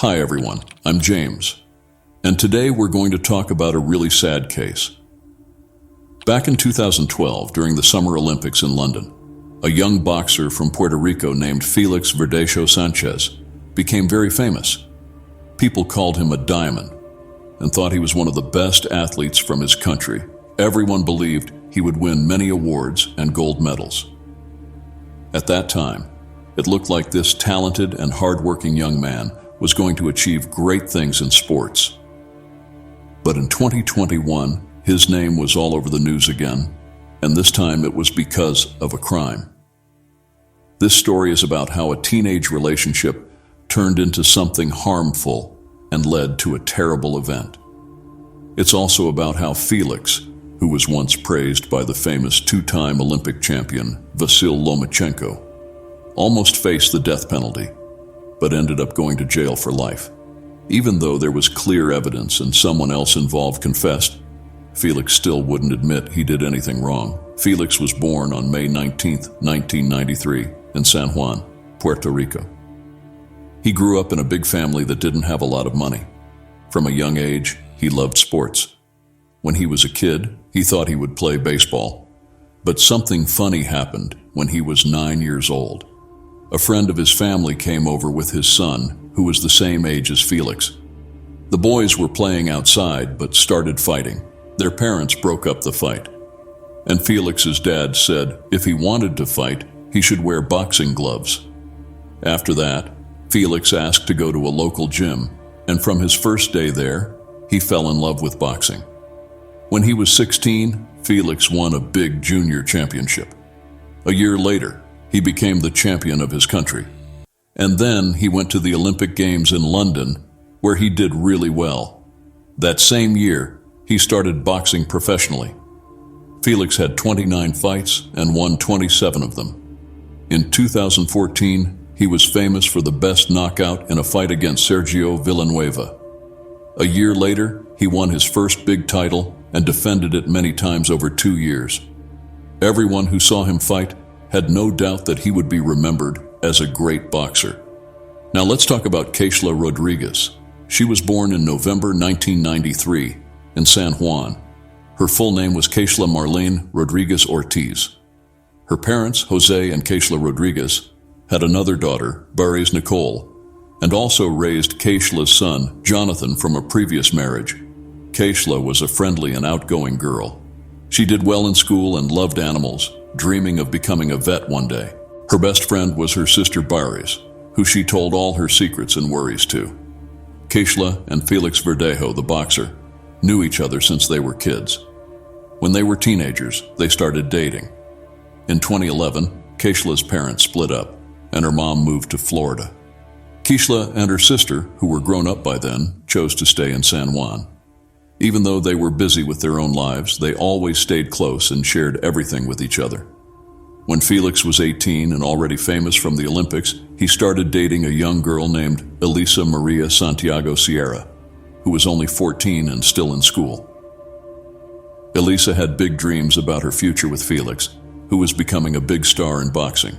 Hi everyone, I'm James, and today we're going to talk about a really sad case. Back in 2012, during the Summer Olympics in London, a young boxer from Puerto Rico named Felix Verdejo Sanchez became very famous. People called him a diamond and thought he was one of the best athletes from his country. Everyone believed he would win many awards and gold medals. At that time, it looked like this talented and hardworking young man was going to achieve great things in sports. But in 2021, his name was all over the news again, and this time it was because of a crime. This story is about how a teenage relationship turned into something harmful and led to a terrible event. It's also about how Felix, who was once praised by the famous two-time Olympic champion Vasyl Lomachenko, almost faced the death penalty, but ended up going to jail for life. Even though there was clear evidence and someone else involved confessed, Felix still wouldn't admit he did anything wrong. Felix was born on May 19, 1993, in San Juan, Puerto Rico. He grew up in a big family that didn't have a lot of money. From a young age, he loved sports. When he was a kid, he thought he would play baseball. But something funny happened when he was 9 years old. A friend of his family came over with his son, who was the same age as Felix. The boys were playing outside, but started fighting. Their parents broke up the fight. And Felix's dad said if he wanted to fight, he should wear boxing gloves. After that, Felix asked to go to a local gym, and from his first day there, he fell in love with boxing. When he was 16, Felix won a big junior championship. A year later, he became the champion of his country. And then he went to the Olympic Games in London, where he did really well. That same year, he started boxing professionally. Felix had 29 fights and won 27 of them. In 2014, he was famous for the best knockout in a fight against Sergio Villanueva. A year later, he won his first big title and defended it many times over 2 years. Everyone who saw him fight had no doubt that he would be remembered as a great boxer. Now let's talk about Keishla Rodriguez. She was born in November 1993 in San Juan. Her full name was Keishla Marlene Rodriguez Ortiz. Her parents, Jose and Keishla Rodriguez, had another daughter, Baris Nicole, and also raised Keishla's son, Jonathan, from a previous marriage. Keishla was a friendly and outgoing girl. She did well in school and loved animals, dreaming of becoming a vet one day. Her best friend was her sister Baris, who she told all her secrets and worries to. Keishla and Felix Verdejo, the boxer, knew each other since they were kids. When they were teenagers, they started dating. In 2011, Keishla's parents split up, and her mom moved to Florida. Keishla and her sister, who were grown up by then, chose to stay in San Juan. Even though they were busy with their own lives, they always stayed close and shared everything with each other. When Felix was 18 and already famous from the Olympics, he started dating a young girl named Elisa Maria Santiago Sierra, who was only 14 and still in school. Elisa had big dreams about her future with Felix, who was becoming a big star in boxing.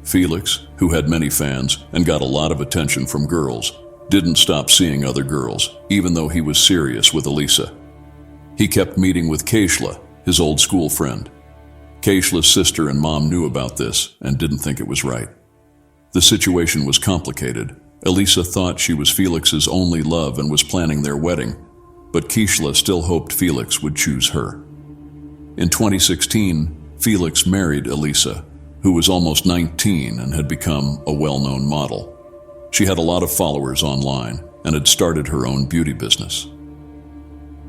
Felix, who had many fans and got a lot of attention from girls, didn't stop seeing other girls, even though he was serious with Elisa. He kept meeting with Keishla, his old school friend. Keishla's sister and mom knew about this and didn't think it was right. The situation was complicated. Elisa thought she was Felix's only love and was planning their wedding, but Keishla still hoped Felix would choose her. In 2016, Felix married Elisa, who was almost 19 and had become a well-known model. She had a lot of followers online and had started her own beauty business.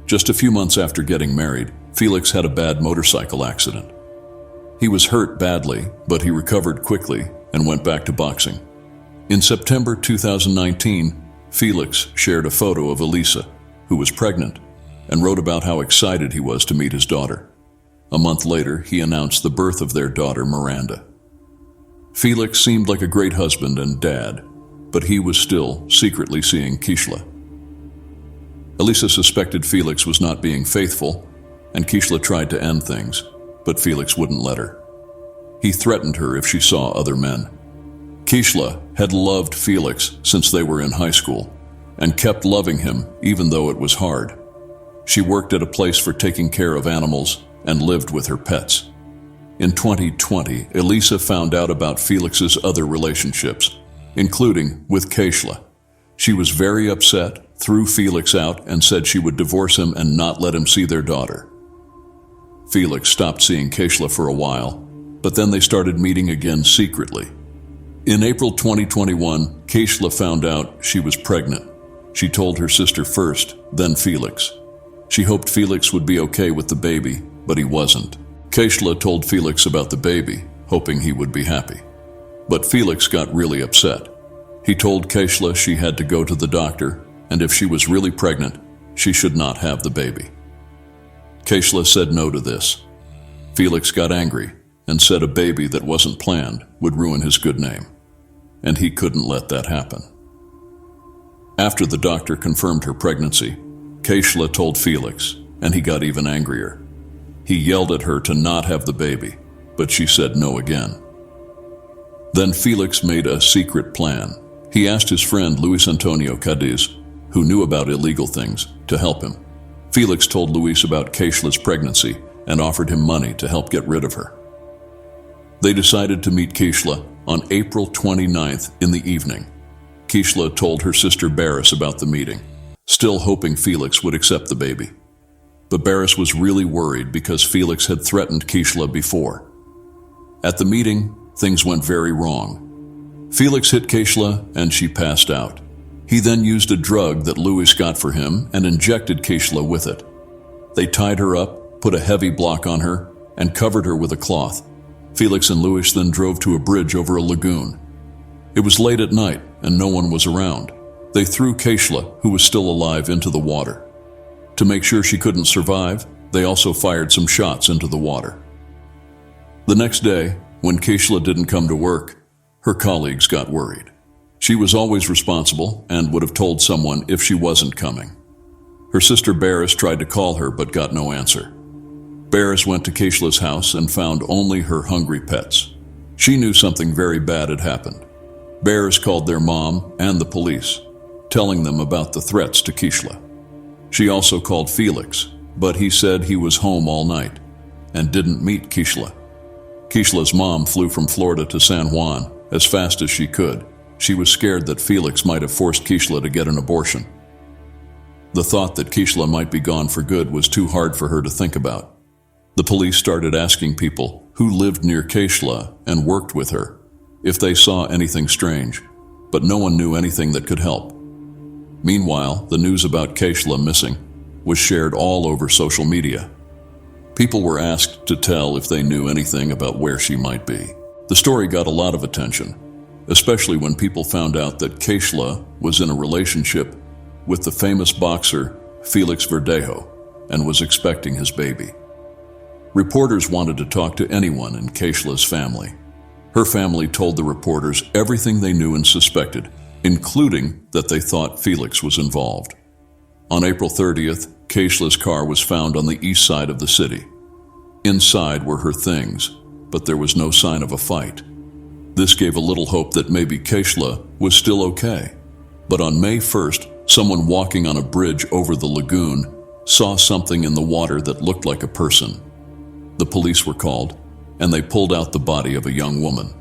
Just a few months after getting married, Felix had a bad motorcycle accident. He was hurt badly, but he recovered quickly and went back to boxing. In September 2019, Felix shared a photo of Elisa, who was pregnant, and wrote about how excited he was to meet his daughter. A month later, he announced the birth of their daughter, Miranda. Felix seemed like a great husband and dad, but he was still secretly seeing Keishla. Elisa suspected Felix was not being faithful, and Keishla tried to end things, but Felix wouldn't let her. He threatened her if she saw other men. Keishla had loved Felix since they were in high school and kept loving him even though it was hard. She worked at a place for taking care of animals and lived with her pets. In 2020, Elisa found out about Felix's other relationships, including with Keishla. She was very upset, threw Felix out, and said she would divorce him and not let him see their daughter. Felix stopped seeing Keishla for a while, but then they started meeting again secretly. In April 2021, Keishla found out she was pregnant. She told her sister first, then Felix. She hoped Felix would be okay with the baby, but he wasn't. Keishla told Felix about the baby, hoping he would be happy. But Felix got really upset. He told Keishla she had to go to the doctor, and if she was really pregnant, she should not have the baby. Keishla said no to this. Felix got angry and said a baby that wasn't planned would ruin his good name, and he couldn't let that happen. After the doctor confirmed her pregnancy, Keishla told Felix, and he got even angrier. He yelled at her to not have the baby, but she said no again. Then Felix made a secret plan. He asked his friend Luis Antonio Cadiz, who knew about illegal things, to help him. Felix told Luis about Keishla's pregnancy and offered him money to help get rid of her. They decided to meet Keishla on April 29th in the evening. Keishla told her sister Barris about the meeting, still hoping Felix would accept the baby. But Barris was really worried because Felix had threatened Keishla before. At the meeting, things went very wrong. Felix hit Keishla and she passed out. He then used a drug that Luis got for him and injected Keishla with it. They tied her up, put a heavy block on her, and covered her with a cloth. Felix and Luis then drove to a bridge over a lagoon. It was late at night and no one was around. They threw Keishla, who was still alive, into the water. To make sure she couldn't survive, they also fired some shots into the water. The next day, when Keishla didn't come to work, her colleagues got worried. She was always responsible and would have told someone if she wasn't coming. Her sister Barris tried to call her but got no answer. Barris went to Keishla's house and found only her hungry pets. She knew something very bad had happened. Barris called their mom and the police, telling them about the threats to Keishla. She also called Felix, but he said he was home all night and didn't meet Keishla. Keishla's mom flew from Florida to San Juan as fast as she could. She was scared that Felix might have forced Keishla to get an abortion. The thought that Keishla might be gone for good was too hard for her to think about. The police started asking people who lived near Keishla and worked with her if they saw anything strange, but no one knew anything that could help. Meanwhile, the news about Keishla missing was shared all over social media. People were asked to tell if they knew anything about where she might be. The story got a lot of attention, especially when people found out that Keishla was in a relationship with the famous boxer Felix Verdejo and was expecting his baby. Reporters wanted to talk to anyone in Keishla's family. Her family told the reporters everything they knew and suspected, including that they thought Felix was involved. On April 30th, Keishla's car was found on the east side of the city. Inside were her things, but there was no sign of a fight. This gave a little hope that maybe Keishla was still okay. But on May 1st, someone walking on a bridge over the lagoon saw something in the water that looked like a person. The police were called, and they pulled out the body of a young woman.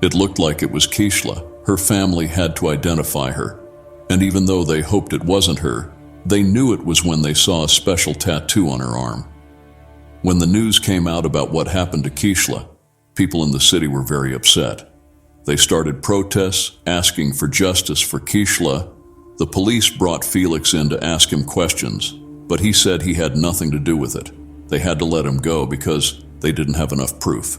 It looked like it was Keishla. Her family had to identify her, and even though they hoped it wasn't her, they knew it was when they saw a special tattoo on her arm. When the news came out about what happened to Keishla, people in the city were very upset. They started protests asking for justice for Keishla. The police brought Felix in to ask him questions, but he said he had nothing to do with it. They had to let him go because they didn't have enough proof.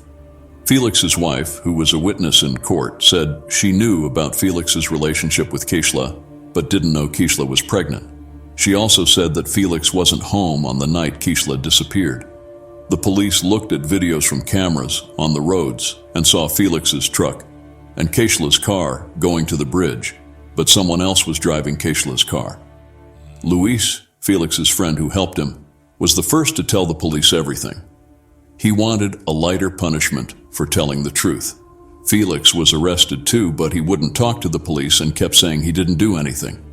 Felix's wife, who was a witness in court, said she knew about Felix's relationship with Keishla, but didn't know Keishla was pregnant. She also said that Felix wasn't home on the night Keishla disappeared. The police looked at videos from cameras on the roads and saw Felix's truck and Keishla's car going to the bridge, but someone else was driving Keishla's car. Luis, Felix's friend who helped him, was the first to tell the police everything. He wanted a lighter punishment for telling the truth, Felix was arrested too, but he wouldn't talk to the police and kept saying he didn't do anything.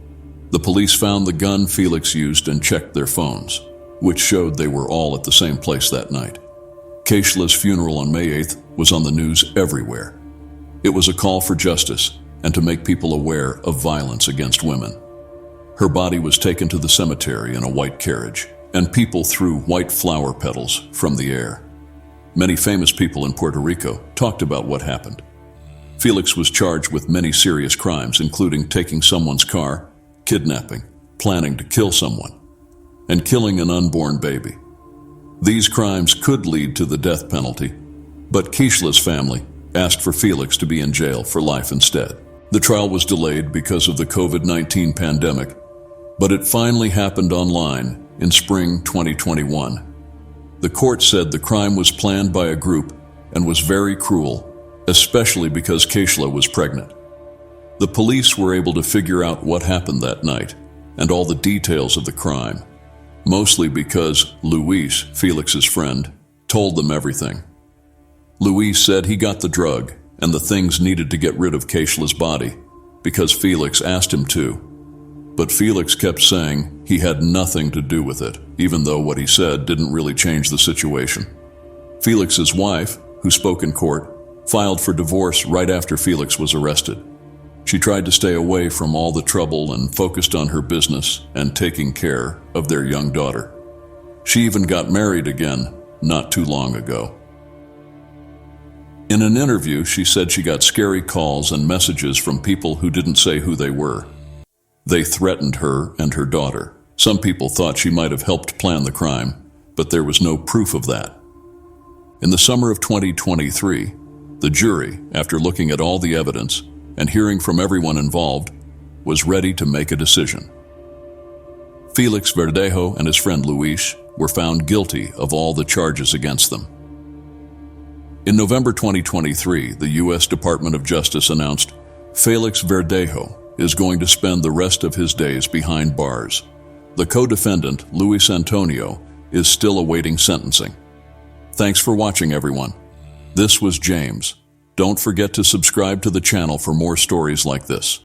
The police found the gun Felix used and checked their phones, which showed they were all at the same place that night. Keishla's funeral on May 8th was on the news everywhere. It was a call for justice and to make people aware of violence against women. Her body was taken to the cemetery in a white carriage, and people threw white flower petals from the air. Many famous people in Puerto Rico talked about what happened. Felix was charged with many serious crimes, including taking someone's car, kidnapping, planning to kill someone, and killing an unborn baby. These crimes could lead to the death penalty, but Keishla's family asked for Felix to be in jail for life instead. The trial was delayed because of the COVID-19 pandemic, but it finally happened online in spring 2021. The court said the crime was planned by a group and was very cruel, especially because Keishla was pregnant. The police were able to figure out what happened that night and all the details of the crime, mostly because Luis, Felix's friend, told them everything. Luis said he got the drug and the things needed to get rid of Keishla's body because Felix asked him to, but Felix kept saying he had nothing to do with it, even though what he said didn't really change the situation. Felix's wife, who spoke in court, filed for divorce right after Felix was arrested. She tried to stay away from all the trouble and focused on her business and taking care of their young daughter. She even got married again not too long ago. In an interview, she said she got scary calls and messages from people who didn't say who they were. They threatened her and her daughter. Some people thought she might have helped plan the crime, but there was no proof of that. In the summer of 2023, the jury, after looking at all the evidence and hearing from everyone involved, was ready to make a decision. Felix Verdejo and his friend Luis were found guilty of all the charges against them. In November 2023, the U.S. Department of Justice announced Felix Verdejo is going to spend the rest of his days behind bars. The co-defendant, Luis Antonio, is still awaiting sentencing. Thanks for watching, everyone. This was James. Don't forget to subscribe to the channel for more stories like this.